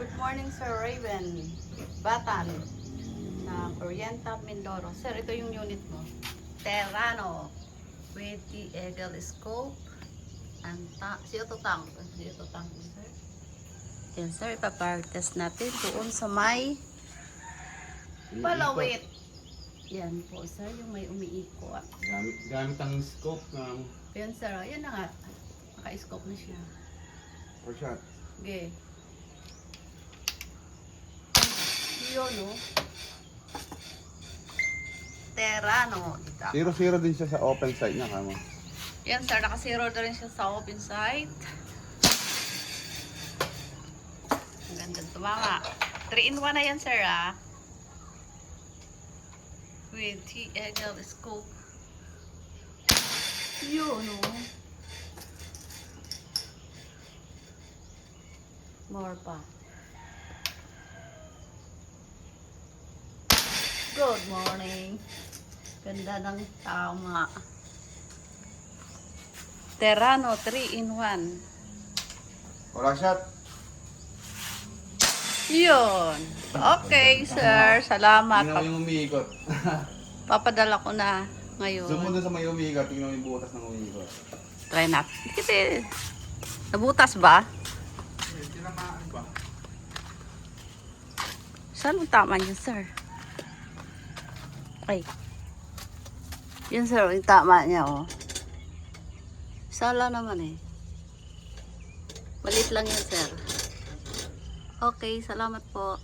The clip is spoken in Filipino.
Good morning, Sir Raven. Batan ng Oriental Mindoro. Sir, ito yung unit mo. Terrano with the Eagle Scope and CO2 tank. CO2 tank, sir. Yan, sir. Ipapower test natin doon sa may palawit. Yan po, sir. Yung may umiikot. Gamit ang scope ng Yan, sir. Yan na nga. Naka-scope na siya. for shot. Okay. Yun, no? Terrano. 0-0 din siya sa open side niya, kamo. Yan, sir. Naka-zero na rin siya sa open side. Ang ganda tumama. 3-in-1 na yan, sir, ah. With T-Eagle scope. Yun, no? More pa. Good morning. Ganda ng tama. Terrano 3-in-1. Wala shot. Yun. Okay, sir. Salamat. Tingnan mo yung umiikot. Papadala ko na ngayon. Zoom mo doon sa may umiikot. Tingnan mo yung butas ng umiikot. Try natin. Kasi, nabutas ba? Tinamaan ba? Saan ang tama niya, sir? Okay. Yun, sir. Yung tama niya, oh. Sala naman, eh. Malit lang yan, sir. Okay, salamat po.